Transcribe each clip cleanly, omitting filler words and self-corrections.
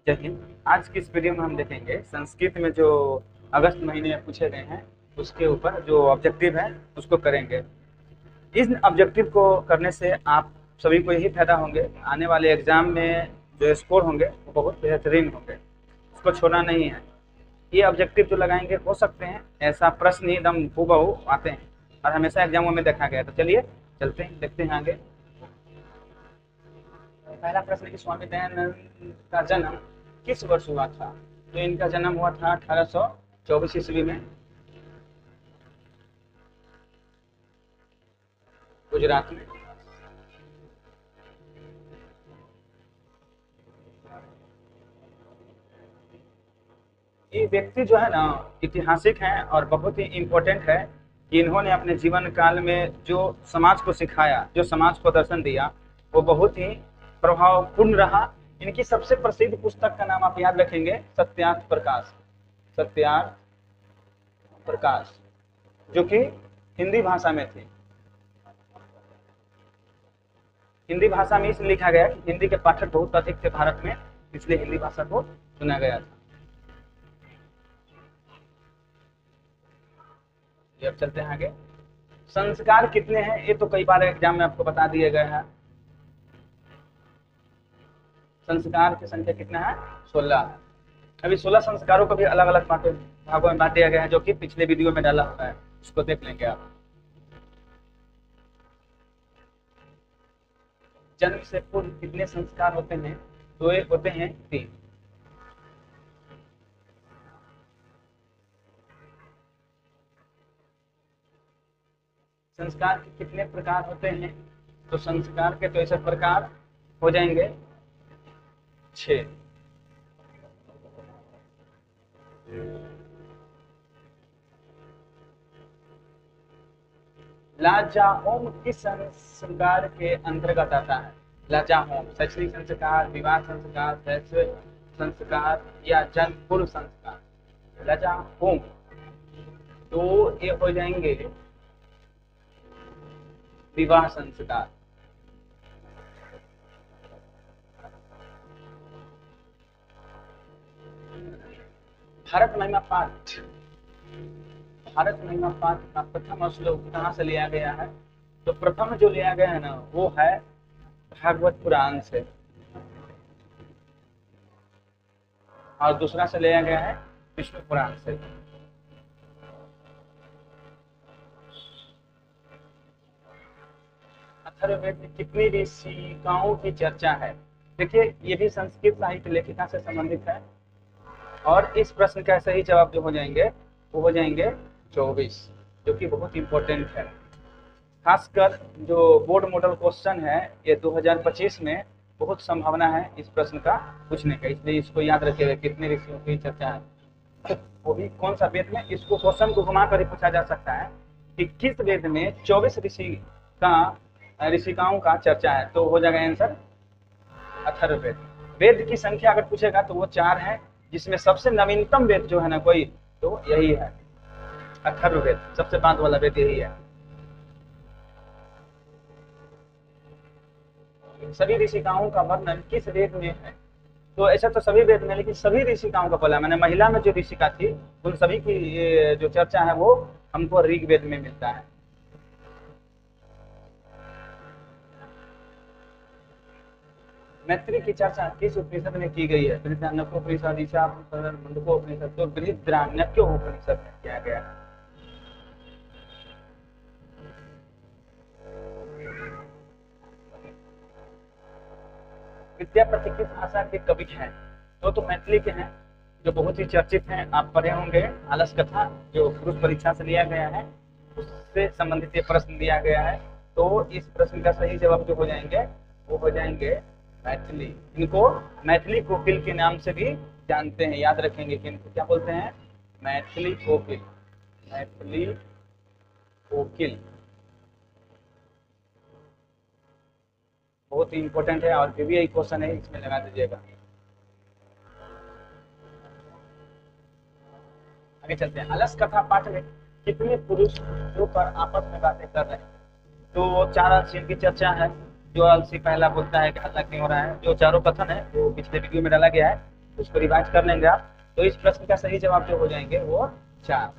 जय हिंद। आज की इस वीडियो में हम देखेंगे संस्कृत में जो अगस्त महीने में पूछे गए हैं उसके ऊपर जो ऑब्जेक्टिव है उसको करेंगे। इस ऑब्जेक्टिव को करने से आप सभी को यही फायदा होंगे, आने वाले एग्जाम में जो स्कोर होंगे वो बहुत बेहतरीन होंगे, उसको छोड़ना नहीं है। ये ऑब्जेक्टिव जो लगाएंगे हो सकते हैं ऐसा प्रश्न ही एकदम हूबहू आते हैं और हमेशा एग्जामों में देखा गया है। तो चलिए चलते हैं, देखते हैं आगे। पहला प्रश्न कि स्वामी दयानंद का जन्म किस वर्ष हुआ था? तो इनका जन्म हुआ था 1824 ईस्वी में गुजरात में। ये व्यक्ति जो है ना ऐतिहासिक हैं और बहुत ही इम्पोर्टेंट है कि इन्होंने अपने जीवन काल में जो समाज को सिखाया, जो समाज को दर्शन दिया, वो बहुत ही प्रभावपूर्ण रहा। इनकी सबसे प्रसिद्ध पुस्तक का नाम आप याद रखेंगे, सत्यार्थ प्रकाश। सत्यार्थ प्रकाश जो कि हिंदी भाषा में थी। हिंदी भाषा में इसलिए लिखा गया कि हिंदी के पाठक बहुत अधिक थे भारत में, इसलिए हिंदी भाषा को चुना गया था। अब चलते हैं आगे। संस्कार कितने हैं? ये तो कई बार एग्जाम में आपको बता दिया गया है। संस्कार की संख्या कितना है? 16 है। अभी 16 संस्कारों को भी अलग अलग भागों में बांट दिया गया है, जो कि पिछले वीडियो में डाला हुआ है, उसको देख लेंगे आप। जन्म से पूर्व कितने संस्कार होते हैं? तो ये होते हैं 3। संस्कार के कितने प्रकार होते हैं? तो संस्कार के तो ऐसे प्रकार हो जाएंगे 6। लाजा होम किस संस्कार के अंतर्गत आता है? लाजा होम शैक्षणिक संस्कार, विवाह संस्कार, शैक्षणिक संस्कार या जन्म पूर्व संस्कार। लाजा होम तो ये हो जाएंगे विवाह संस्कार। भारत महिमा पाठ, भारत महिमा पाठ का प्रथम श्लोक कहाँ से लिया गया है? तो प्रथम जो लिया गया है ना वो है भागवत पुराण से, और दूसरा से लिया गया है विष्णु पुराण से। अथर्ववेद में कितनी ऋषिकाओं की चर्चा है? देखिए ये भी संस्कृत साहित्य लेखिका से संबंधित है, और इस प्रश्न का सही जवाब जो हो जाएंगे वो हो जाएंगे 24, जो कि बहुत इंपॉर्टेंट है। खासकर जो बोर्ड मॉडल क्वेश्चन है ये 2025 में बहुत संभावना है इस प्रश्न का पूछने का, इसलिए इसको याद रखिएगा कितने ऋषियों की चर्चा है, वो भी कौन सा वेद में। इसको क्वेश्चन को घुमा कर ही पूछा जा सकता है कि किस वेद में 24 ऋषिकाओं का चर्चा है, तो हो जाएगा आंसर अथर्ववेद। वेद की संख्या अगर पूछेगा तो वो 4 है, जिसमें सबसे नवीनतम वेद जो है ना कोई, तो यही है अथर्ववेद, सबसे बाद वाला वेद यही है। सभी ऋषिकाओं का वर्णन किस वेद में है? तो ऐसा तो सभी वेद में, लेकिन सभी ऋषिकाओं का बोला मैंने, महिला में जो ऋषिका थी उन सभी की जो चर्चा है वो हमको ऋग्वेद में मिलता है। मैत्री की चर्चा किस उपनिषद में की गई है? बृहदारण्यकोपनिषद, ईशावास्योपनिषद, मुंडकोपनिषद। तो बृहदारण्यकोपनिषद में किया गया है। विद्यापति किस भाषा के कवि हैं? तो मैथिली के हैं, जो बहुत ही चर्चित हैं, आप पढ़े होंगे। आलस कथा जो पुरुष परीक्षा से लिया गया है उससे संबंधित ये प्रश्न दिया गया है, तो इस प्रश्न का सही जवाब जो हो जाएंगे वो हो जाएंगे मैथिली। इनको मैथिली कोकिल के नाम से भी जानते हैं, याद रखेंगे कि इनको क्या बोलते हैं? मैथिली कोकिल। मैथिली कोकिल बहुत ही इंपॉर्टेंट है, और पीवीआई क्वेश्चन है, इसमें लगा दीजिएगा। आगे चलते हैं। अलस कथा पाठ में कितने पुरुष जो पर आपस में बातें कर रहे हैं? तो 4 अलसियों की चर्चा है। जो अलसी पहला बोलता है कि हल्ला क्यों हो रहा है, जो चारों कथन है वो पिछले वीडियो में डाला गया है, उसको रिवाइज कर लेंगे आप। तो इस प्रश्न का सही जवाब जो हो जाएंगे वो 4।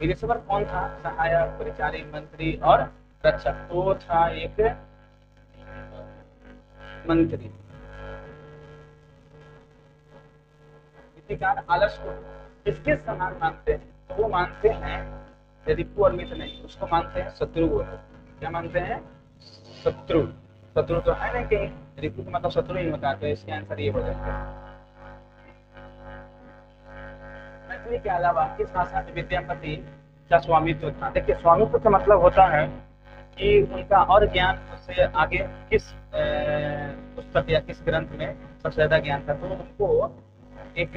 वीरेश्वर कौन था? सहायक, परिचारी, मंत्री और रक्षक। तो था एक मंत्री। इसी कारण आलस को किसके समान मानते हैं? तो वो मानते हैं, यदि और मित्र नहीं, उसको मानते हैं शत्रु को। क्या मानते हैं? शत्रु। शत्रु तो है ना कहीं, रिपु का मतलब शत्रु ही होता है, तो इसके आंसर ये हो जाएगा। मैथिली के अलावा किस भाषा में विद्यापति का स्वामित्व था? देखिए, स्वामित्व का मतलब होता है कि उनका और ज्ञान उससे आगे किस पुस्तक या किस ग्रंथ में सबसे ज्यादा ज्ञान था। तो उनको एक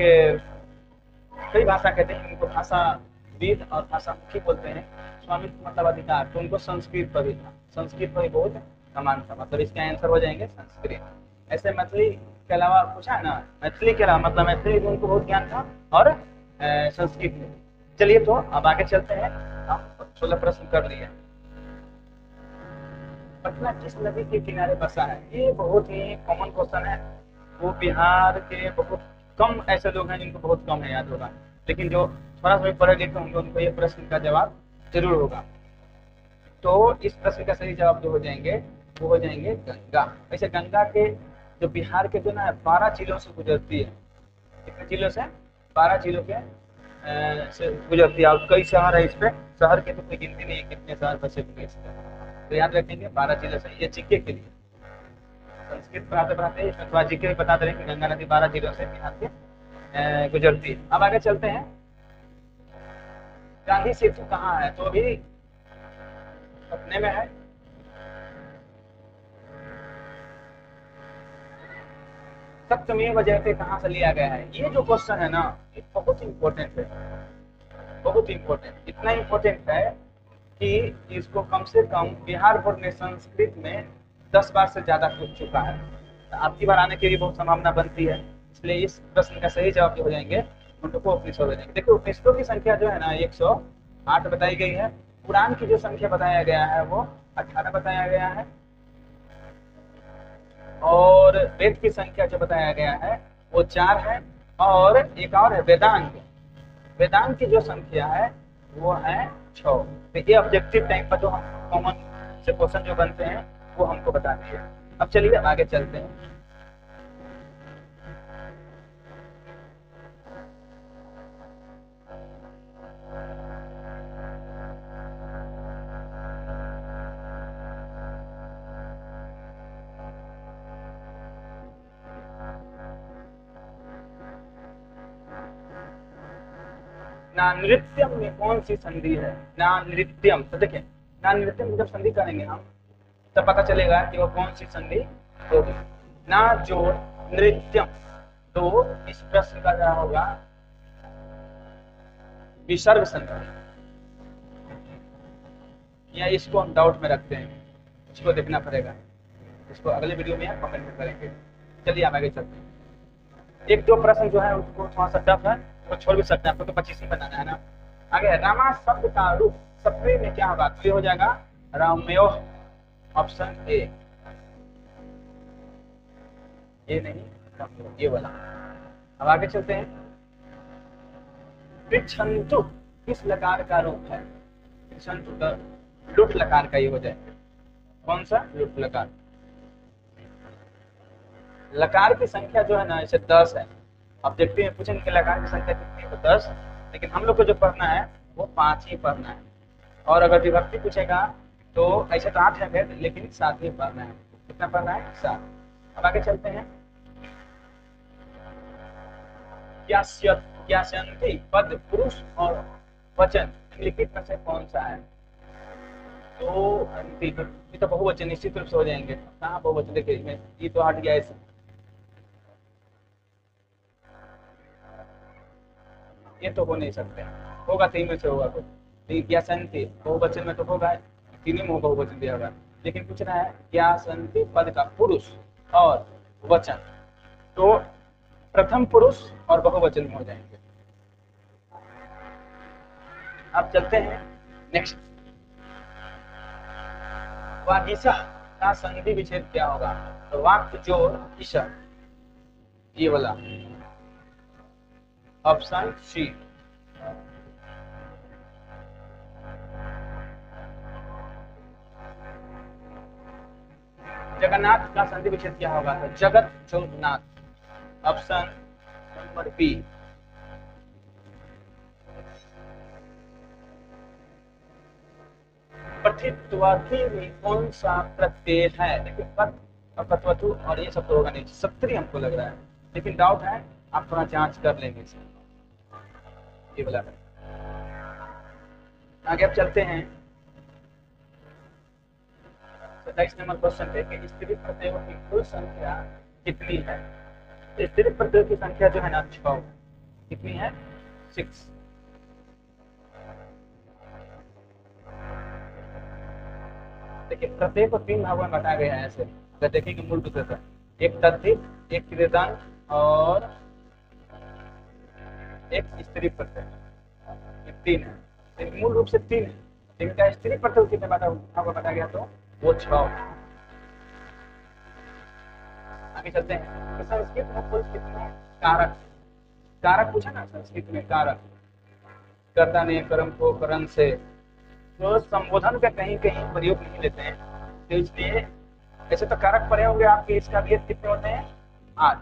कई भाषा कहते हैं, उनको भाषाविद और भाषा मुखी बोलते हैं। स्वामित्व मतलब अधिकार, तो उनको संस्कृत पर भी था, संस्कृत पर भी बहुत समान था, मतलब इसके आंसर हो जाएंगे संस्कृत। ऐसे मैथिली के अलावा पूछा है ना, मैथिली के अलावा मतलब मैथिली में उनको बहुत ज्ञान था और संस्कृत में। चलिए तो अब आगे चलते हैं, हम 16 प्रश्न कर लिए। पटना किस नदी के किनारे बसा है? ये बहुत ही कॉमन क्वेश्चन है। वो बिहार के बहुत कम ऐसे लोग हैं जिनको बहुत कम है याद होगा, लेकिन जो थोड़ा सा भी पढ़े लिखे होंगे उनको ये प्रश्न का जवाब जरूर होगा। तो इस प्रश्न का सही जवाब जो हो जाएंगे वो हो जाएंगे गंगा। वैसे गंगा के जो बिहार के जो ना 12 जिलों से गुजरती है। कितने जिलों से? 12 जिलों के से गुजरती है, और कई शहर है इस पे। शहर के तो कोई गिनती नहीं है कितने शहर बसे हुए इसमें, तो याद रखेंगे 12 जिलों से। ये जीके के लिए, संस्कृत पढ़ाते पढ़ाते इसमें थोड़ा जीके भी बता दे रहे हैं कि गंगा नदी 12 जिलों से बिहार के गुजरती है। अब आगे चलते हैं, गांधी सेतु कहाँ है? तो अभी पटने में है। सत्यमेव जयते कहाँ से लिया गया है? ये जो क्वेश्चन है ना, ये बहुत इंपॉर्टेंट है, बहुत इंपॉर्टेंट। इतना इंपॉर्टेंट है कि इसको कम से कम बिहार बोर्ड ने संस्कृत में 10 बार से ज्यादा पूछ चुका है। आपकी बार आने की भी बहुत संभावना बनती है, इसलिए इस प्रश्न का सही जवाब जो हो जाएंगे उनको उपनिषद हो जाएंगे। देखो, उपनिषदों की संख्या जो है ना 108 बताई गई है। पुराण की जो संख्या बताया गया है वो 18 बताया गया है, और वेद की संख्या जो बताया गया है वो 4 है, और एक और है वेदांग। वेदांग की जो संख्या है वो है 6। तो ये ऑब्जेक्टिव टाइप पर जो हम कॉमन से क्वेश्चन जो बनते हैं वो हमको बताते हैं। अब चलिए आगे चलते हैं। नानृत्यम में कौन सी संधि है? नानृत्यम, तो देखिए नानृत्यम जब संधि करेंगे हम तब पता चलेगा कि वो कौन सी संधि होगी। ना जोड़ नृत्यम, तो इस प्रश्न का क्या होगा? विसर्ग संधि, या इसको हम डाउट में रखते हैं, इसको देखना पड़ेगा, इसको अगले वीडियो में कमेंट में करेंगे। चलिए आप आगे चलते हैं। एक दो प्रश्न जो है उसको थोड़ा सा टफ है, तो छोड़ भी सकते हैं, आपको तो 25 ही बनाना है ना। आगे है, रामा शब्द का रूप सप्रे में क्या होगा? तो ये हो जाएगा रामयो, ऑप्शन ए। ये नहीं, ये वाला। अब आगे चलते हैं। पृच्छन्तु किस लकार का रूप है? पृच्छन्तु का लुट लकार का ये हो जाएगा। कौन सा? लुट लकार। लकार की संख्या जो है ना इसे 10 है। ऑब्जेक्टिव में पूछेंगे कि लकार की संख्या कितनी है, तो 10, लेकिन हम लोग को जो पढ़ना है वो 5 ही पढ़ना है। और अगर विभक्ति पूछेगा तो ऐसे तो 8 है भेद, लेकिन 7 ही पढ़ना है। कितना पढ़ना है? 7। अब आगे चलते हैं। क्यास्यन्ति पद पुरुष और वचन निम्नलिखित में से कौन सा है? तो ये तो बहुवचन निश्चित रूप से हो जाएंगे। कहाँ बहुवचन? देखिए इसमें ये तो हट गया ऐसे, ये तो हो नहीं सकते। होगा तीन में से होगा कुछ। ज्ञासंति बहुवचन में तो होगा, तीन में बहुवचन दिया होगा, लेकिन पूछ रहा है ज्ञासंति पद का पुरुष और वचन, तो प्रथम पुरुष और बहुवचन में हो जाएंगे। अब चलते हैं नेक्स्ट। वागीशा का संधि विच्छेद क्या होगा? तो वाक्य जोड़ ईशा, ये वाला ऑप्शन सी। जगन्नाथ का संधि विच्छेद क्या होगा? तो जगत जोड़ नाथ, ऑप्शन नंबर बी। प्रतित्वथी में कौन सा प्रत्यय है? देखिए पद और प्रत्वथु और ये सब तो होगा नहीं, सत्तरी हमको लग रहा है, लेकिन डाउट है, आप थोड़ा जांच कर लेंगे इसे। ये वाला है। आगे अब चलते हैं 27 नंबर क्वेश्चन पे कि स्त्री प्रत्ययों की कुल संख्या कितनी है? स्त्री प्रत्ययों की संख्या जो है ना 6। कितनी है? 6। देखिए प्रत्येक को 3 भागों में बांटा गया है ऐसे, अगर देखेंगे मूल रूप से, एक तद्धित, एक कृदंत और एक स्त्री प्रत्यय, 3 है। लेकिन मूल रूप से 3 है, लेकिन क्या स्त्री प्रत्यय कितने भागों में बांटा गया? तो वो 6। आगे चलते हैं। तो संस्कृत में कुल कितने कारक? कारक पूछा ना संस्कृत में, कारक कर्ता ने कर्म को करण से, तो संबोधन का कहीं कहीं प्रयोग नहीं लेते हैं, तो इसलिए ऐसे तो कारक पढ़े होंगे आपके, इसका भेद कितने होते हैं? 8।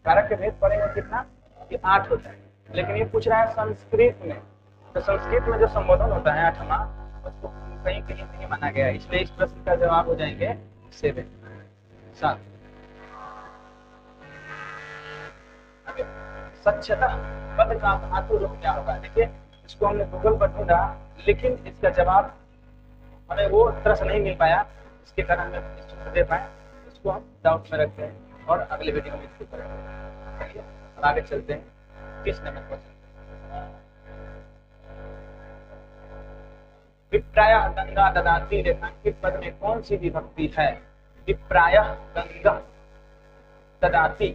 कारक के भेद पढ़े होंगे कितना? ये 8 होता है। लेकिन ये पूछ रहा है संस्कृत में, तो संस्कृत में जो संबोधन होता है 8वां, उसको कहीं कहीं नहीं माना गया, इसलिए इस प्रश्न का जवाब हो जाएंगे 7। स्वच्छता पद का धातु रूप क्या होगा? देखिए इसको हमने गूगल पर ढूंढा, लेकिन इसका जवाब हमें वो तरह से नहीं मिल पाया, इसके कारण हम इसको दे पाए, इसको हम डाउट में रखते हैं और अगले वीडियो में इसको करेंगे। चलिए आगे चलते हैं। 30 नंबर क्वेश्चन, विप्रायः गंगा ददाति रेखांकित पद में कौन सी विभक्ति है? विप्रायः गंगा ददाति,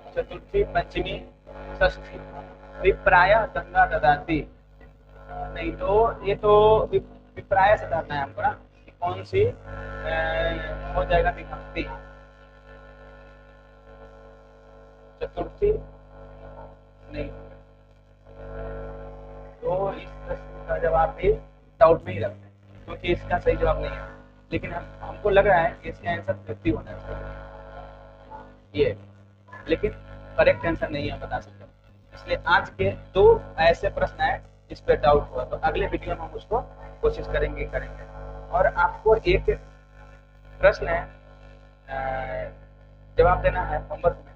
चतुर्थी, पंचमी, षष्ठी। विप्रायः गंगा ददाति, नहीं तो ये तो विप्राय से धरना है हमको ना, कौन सी हो जाएगा विभक्ति? चतुर्थी नहीं, तो इस प्रश्न का जवाब भी डाउट में ही रखते हैं, क्योंकि इसका सही जवाब नहीं है, लेकिन हमको लग रहा है कि इसका आंसर 50 होना चाहिए ये, लेकिन करेक्ट आंसर नहीं है बता सकते, इसलिए आज के 2 ऐसे प्रश्न है इस पर डाउट हुआ, तो अगले वीडियो में हम उसको कोशिश करेंगे। और आपको एक प्रश्न है जवाब देना है होमवर्क में।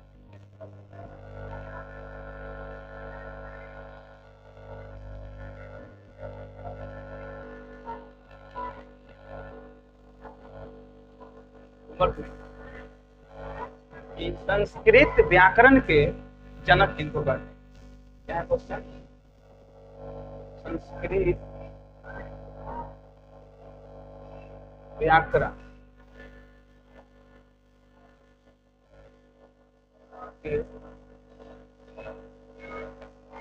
संस्कृत व्याकरण के जनक किनको कहते हैं? क्या है क्वेश्चन? संस्कृत व्याकरण के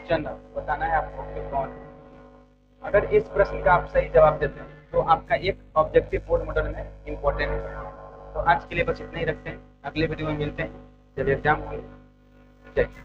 जनक बताना है आपको कि कौन है। अगर इस प्रश्न का आप सही जवाब देते हैं तो आपका एक ऑब्जेक्टिव बोर्ड मॉडल में इंपॉर्टेंट है। तो आज के लिए बस इतना ही रखते हैं, अगले वीडियो में मिलते हैं जब एग्जाम होंगे। जय हिंद।